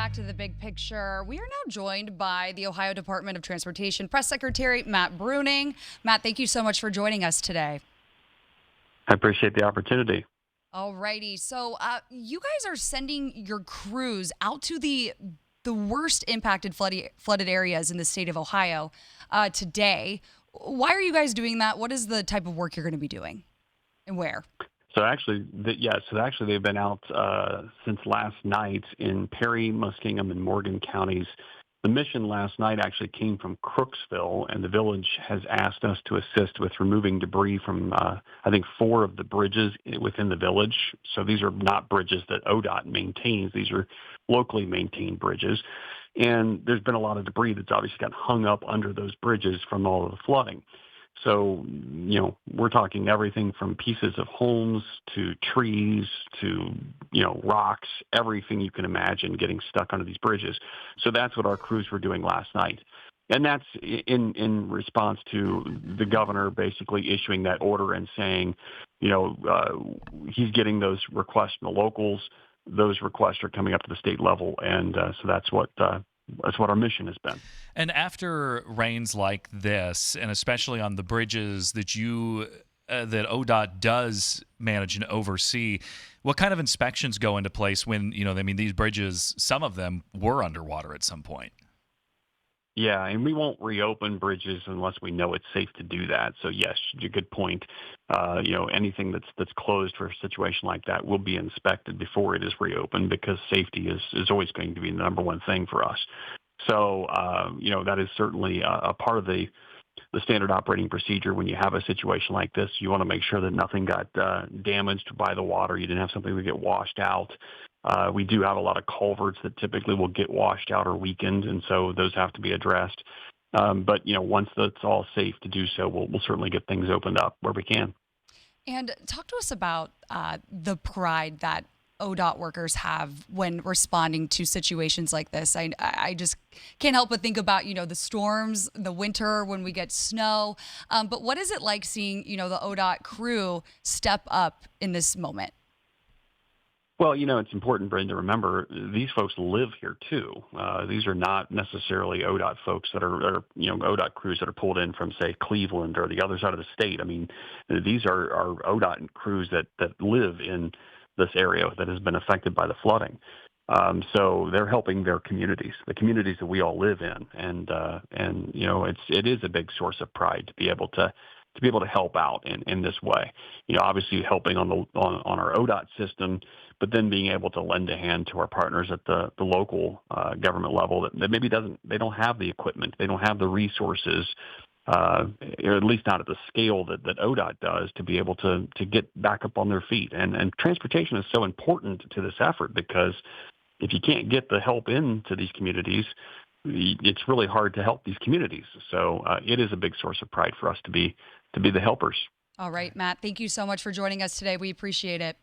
back to the big picture. We are now joined by the Ohio Department of Transportation Press Secretary Matt Bruning. Matt, thank you so much for joining us today. I appreciate the opportunity. Alrighty, so you guys are sending your crews out to the worst impacted flooded areas in the state of Ohio today. Why are you guys doing that? What is the type of work you're going to be doing, and where? So actually, they've been out since last night in Perry, Muskingum, and Morgan counties. The mission last night actually came from Crooksville, and the village has asked us to assist with removing debris from, I think, 4 of the bridges within the village. So these are not bridges that ODOT maintains. These are locally maintained bridges. And there's been a lot of debris that's obviously got hung up under those bridges from all of the flooding. So, we're talking everything from pieces of homes to trees to, rocks, everything you can imagine getting stuck under these bridges. So that's what our crews were doing last night. And that's in response to the governor basically issuing that order and saying, he's getting those requests from the locals. Those requests are coming up to the state level. And so that's what our mission has been. And after rains like this, and especially on the bridges that that ODOT does manage and oversee, what kind of inspections go into place when, these bridges, some of them were underwater at some point? Yeah, and we won't reopen bridges unless we know it's safe to do that. So yes, a good point. Anything that's closed for a situation like that will be inspected before it is reopened because safety is always going to be the number one thing for us. So that is certainly a part of the standard operating procedure. When you have a situation like this, you want to make sure that nothing got damaged by the water. You didn't have something that get washed out. We do have a lot of culverts that typically will get washed out or weakened, and so those have to be addressed. But once that's all safe to do so, we'll certainly get things opened up where we can. And talk to us about the pride that ODOT workers have when responding to situations like this. I just can't help but think about, the storms, the winter when we get snow. But what is it like seeing, the ODOT crew step up in this moment? Well, it's important, Brenda, to remember these folks live here too. These are not necessarily ODOT folks that are ODOT crews that are pulled in from, say, Cleveland or the other side of the state. I mean, these are ODOT crews that live in this area that has been affected by the flooding. So they're helping their communities, the communities that we all live in, and it is a big source of pride to be able to help out in this way. Obviously helping on our ODOT system, but then being able to lend a hand to our partners at the local government level that maybe they don't have the equipment, they don't have the resources, or at least not at the scale that ODOT does to be able to get back up on their feet. And transportation is so important to this effort because if you can't get the help into these communities, it's really hard to help these communities. So it is a big source of pride for us to be the helpers. All right, Matt, thank you so much for joining us today. We appreciate it.